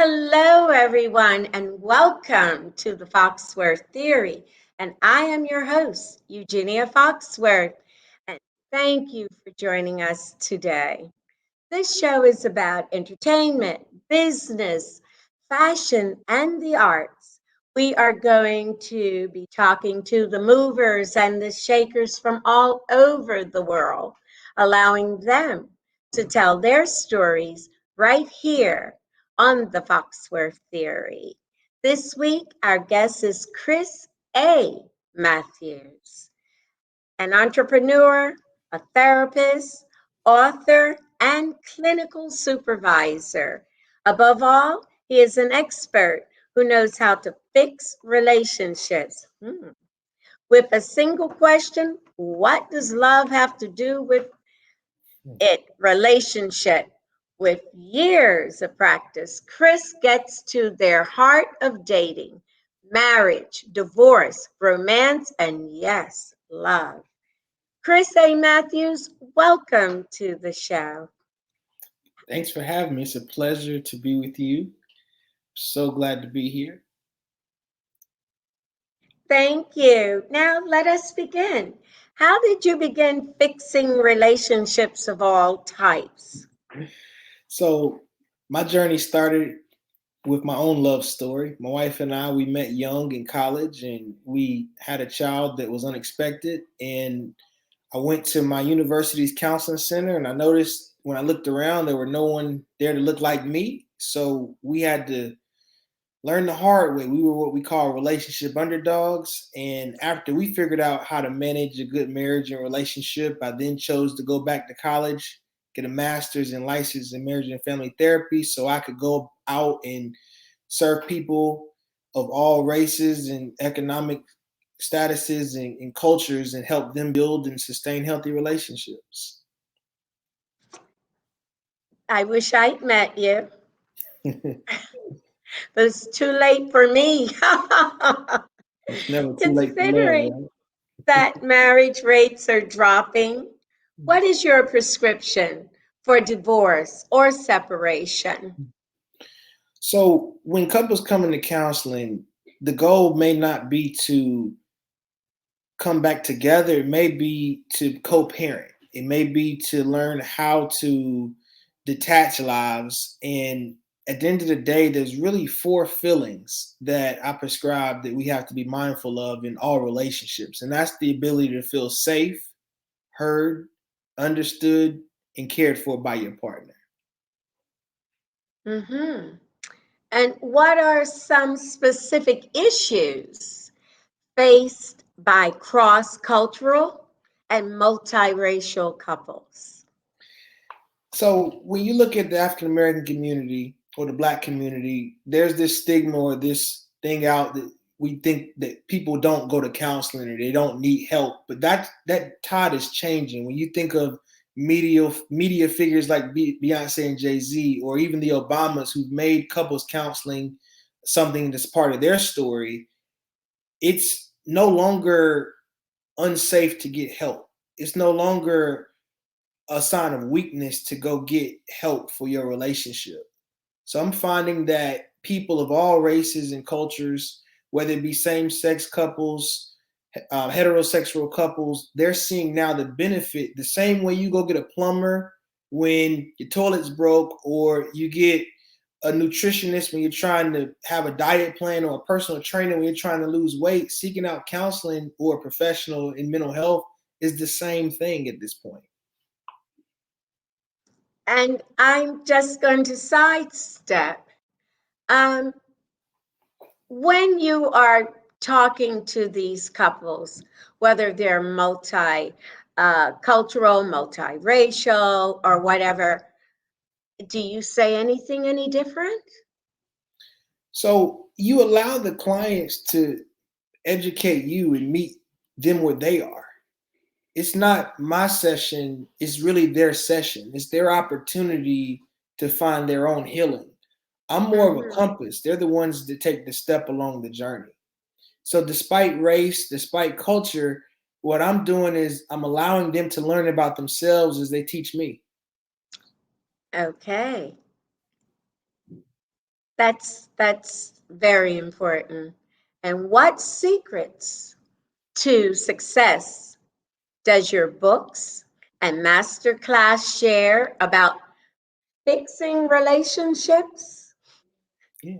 Hello, everyone, and welcome to the Foxworth Theory. And I am your host, Eugenia Foxworth. And thank you for joining us today. This show is about entertainment, business, fashion, and the arts. We are going to be talking to the movers and the shakers from all over the world, allowing them to tell their stories right here on the Foxworth Theory. This week, our guest is Chris A. Matthews, an entrepreneur, a therapist, author, and clinical supervisor. Above all, he is an expert who knows how to fix relationships. With a single question, what does love have to do with it? Relationship. With years of practice, Chris gets to their heart of dating, marriage, divorce, romance, and yes, love. Chris A. Matthews, welcome to the show. Thanks for having me. It's a pleasure to be with you. So glad to be here. Thank you. Now let us begin. How did you begin fixing relationships of all types? So, my journey started with my own love story. My wife and I, we met young in college and we had a child that was unexpected. And I went to my university's counseling center and I noticed when I looked around, there were no one there to look like me. So, we had to learn the hard way. We were what we call relationship underdogs. And after we figured out how to manage a good marriage and relationship, I then chose to go back to college, get a master's in license in marriage and family therapy so I could go out and serve people of all races and economic statuses and cultures and help them build and sustain healthy relationships. I wish I'd met you, but it's too late for me. It's never too late to love, Considering right? that marriage rates are dropping, what is your prescription for divorce or separation? So when couples come into counseling, the goal may not be to come back together. It may be to co-parent. It may be to learn how to detach lives. And at the end of the day, there's really four feelings that I prescribe that we have to be mindful of in all relationships. And that's the ability to feel safe, heard, understood, and cared for by your partner. hmm And what are some specific issues faced by cross cultural and multiracial couples? So when you look at the African American community or the Black community, there's this stigma or this thing out that we think that people don't go to counseling or they don't need help. But that tide is changing. When you think of media figures like Beyonce and Jay-Z, or even the Obamas who've made couples counseling something that's part of their story, it's no longer unsafe to get help. It's no longer a sign of weakness to go get help for your relationship. So I'm finding that people of all races and cultures, whether it be same-sex couples, heterosexual couples, they're seeing now the benefit the same way you go get a plumber when your toilet's broke, or you get a nutritionist when you're trying to have a diet plan, or a personal trainer when you're trying to lose weight. Seeking out counseling or a professional in mental health is the same thing at this point. And I'm just going to sidestep. Um, when you are talking to these couples, whether they're cultural, multiracial, or whatever, do you say anything any different? So you allow the clients to educate you and meet them where they are. It's not my session, it's really their session. It's their opportunity to find their own healing. I'm more of a hmm compass. They're the ones that take the step along the journey. So despite race, despite culture, what I'm doing is I'm allowing them to learn about themselves as they teach me. Okay. That's very important. And what secrets to success does your books and masterclass share about fixing relationships? Yeah.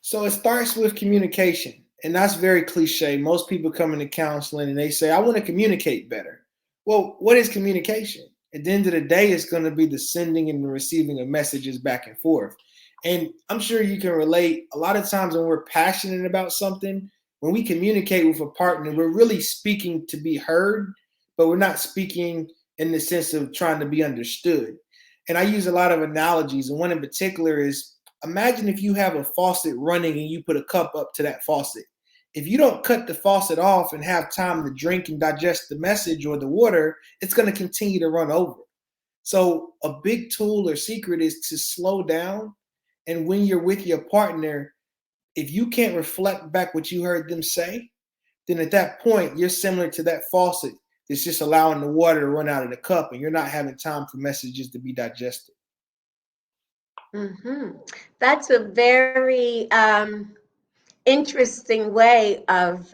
So it starts with communication. And that's very cliche. Most people come into counseling and they say, I want to communicate better. Well, what is communication? At the end of the day, it's going to be the sending and the receiving of messages back and forth. And I'm sure you can relate. A lot of times when we're passionate about something, when we communicate with a partner, we're really speaking to be heard, but we're not speaking in the sense of trying to be understood. And I use a lot of analogies, and one in particular is, imagine if you have a faucet running and you put a cup up to that faucet. If you don't cut the faucet off and have time to drink and digest the message or the water, it's going to continue to run over. So, a big tool or secret is to slow down. And when you're with your partner, if you can't reflect back what you heard them say, then at that point, you're similar to that faucet. It's just allowing the water to run out of the cup and you're not having time for messages to be digested. Hmm. That's a very interesting way of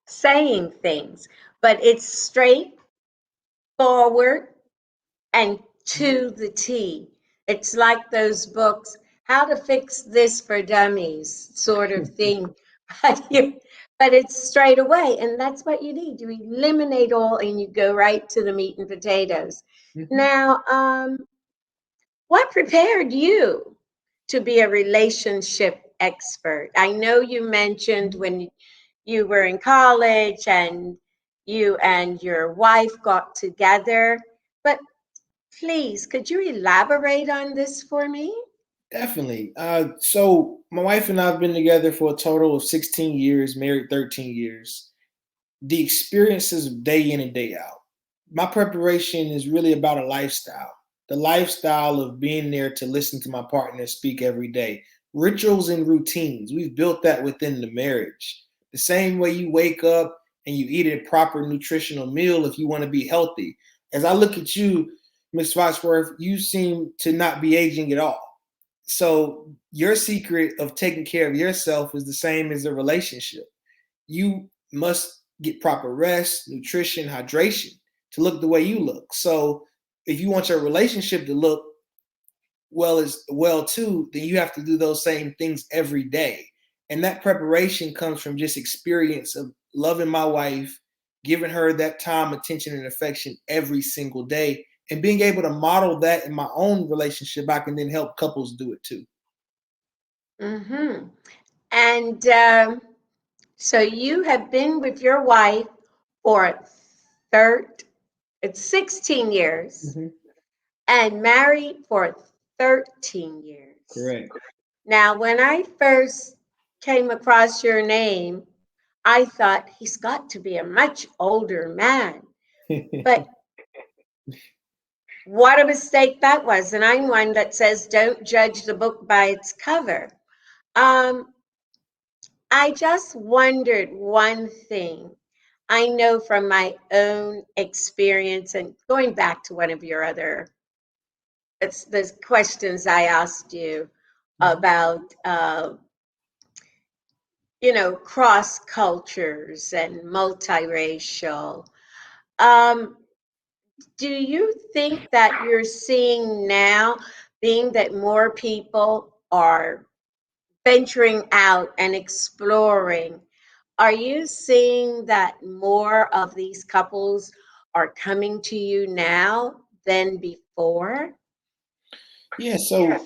saying things, but it's straightforward and to the T. It's like those books, How to Fix This for Dummies, sort of thing. But it's straight away, and that's what you need. You eliminate all, and you go right to the meat and potatoes. Mhm. Now, what prepared you to be a relationship expert? I know you mentioned when you were in college and you and your wife got together, but please, could you elaborate on this for me? Definitely. So my wife and I have been together for a total of 16 years, married 13 years. The experiences of day in and day out. My preparation is really about a lifestyle. The lifestyle of being there to listen to my partner speak every day. Rituals and routines. We've built that within the marriage. The same way you wake up and you eat a proper nutritional meal if you want to be healthy. As I look at you, Miss Foxworth, you seem to not be aging at all. So your secret of taking care of yourself is the same as a relationship. You must get proper rest, nutrition, hydration to look the way you look. So if you want your relationship to look well as well too, then you have to do those same things every day. And that preparation comes from just experience of loving my wife, giving her that time, attention, and affection every single day. And being able to model that in my own relationship, I can then help couples do it too. Mm-hmm. And so you have been with your wife for third, it's 16 years Mhm. and married for 13 years. Correct. Now, when I first came across your name, I thought he's got to be a much older man. But what a mistake that was. And I'm one that says don't judge the book by its cover. Um, I just wondered one thing. I know from my own experience and going back to one of your other, it's the questions I asked you Mhm. about, cross cultures and multiracial. Um, do you think that you're seeing now, being that more people are venturing out and exploring, are you seeing that more of these couples are coming to you now than before? Yeah, so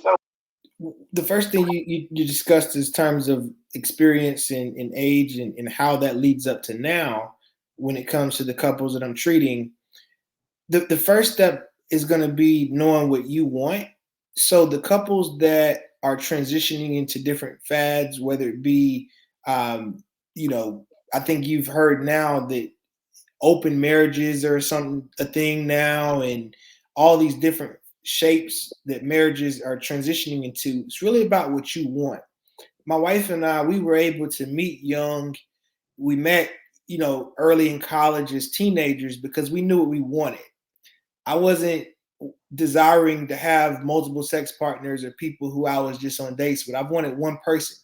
the first thing you discussed is terms of experience and age and how that leads up to now when it comes to the couples that I'm treating. The first step is going to be knowing what you want. So the couples that are transitioning into different fads, whether it be, um, you know, I think you've heard now that open marriages are something a thing now, and all these different shapes that marriages are transitioning into. It's really about what you want. My wife and I, we were able to meet young. We met, early in college as teenagers because we knew what we wanted. I wasn't desiring to have multiple sex partners or people who I was just on dates with. I've wanted one person.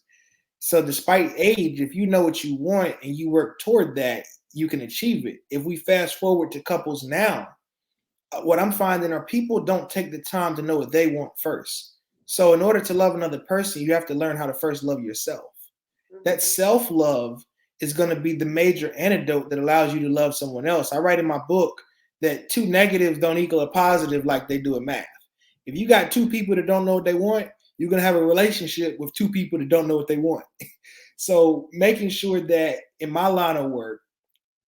So despite age, if you know what you want and you work toward that, you can achieve it. If we fast forward to couples now, what I'm finding are people don't take the time to know what they want first. So in order to love another person, you have to learn how to first love yourself. That Mhm. self-love is going to be the major antidote that allows you to love someone else. I write in my book that two negatives don't equal a positive like they do in math. If you got two people that don't know what they want, you're going to have a relationship with two people that don't know what they want. So making sure that in my line of work,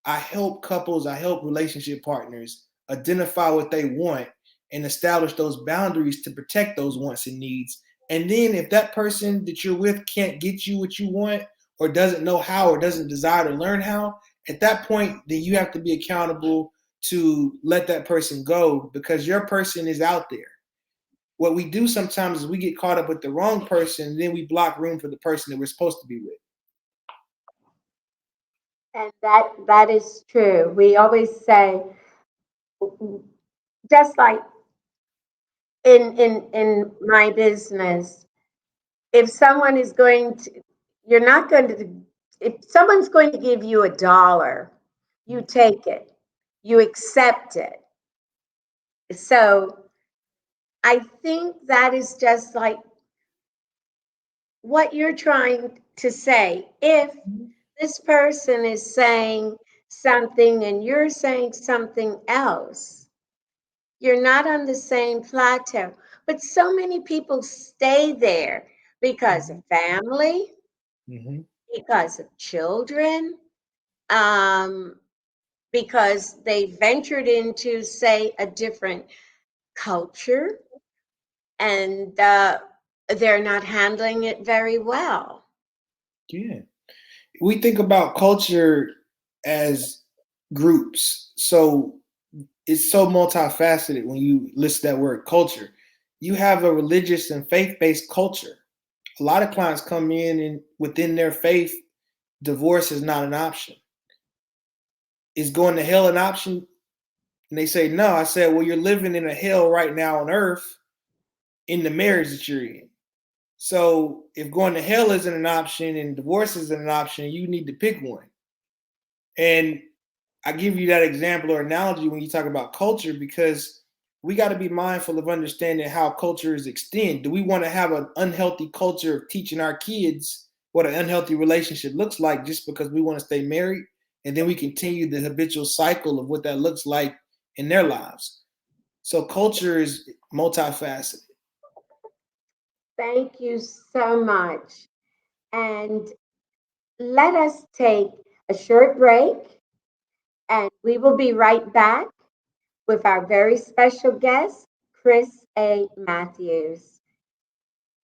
I help couples, I help relationship partners identify what they want and establish those boundaries to protect those wants and needs. And then if that person that you're with can't get you what you want or doesn't know how or doesn't desire to learn how, at that point, then you have to be accountable to let that person go because your person is out there. What we do sometimes is we get caught up with the wrong person, and then we block room for the person that we're supposed to be with. And that is true. We always say, just like in my business, if someone is going to, you're not going to, if someone's going to give you $1, you take it, you accept it. So I think that is just like what you're trying to say. If this person is saying something and you're saying something else, you're not on the same plateau. But so many people stay there because of family, Mm-hmm. because of children, um, because they ventured into, say, a different culture and they're not handling it very well. Yeah. We think about culture as groups. So it's so multifaceted when you list that word culture. You have a religious and faith-based culture. A lot of clients come in and within their faith, divorce is not an option. Is going to hell an option? And they say no. I said, well, you're living in a hell right now on earth in the marriage that you're in. So if going to hell isn't an option and divorce isn't an option, you need to pick one. And I give you that example or analogy when you talk about culture because we got to be mindful of understanding how culture is extended. Do we want to have an unhealthy culture of teaching our kids what an unhealthy relationship looks like just because we want to stay married? And then we continue the habitual cycle of what that looks like in their lives. So culture is multifaceted. Thank you so much. And let us take a short break, and we will be right back with our very special guest, Chris A. Matthews.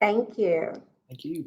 Thank you. Thank you.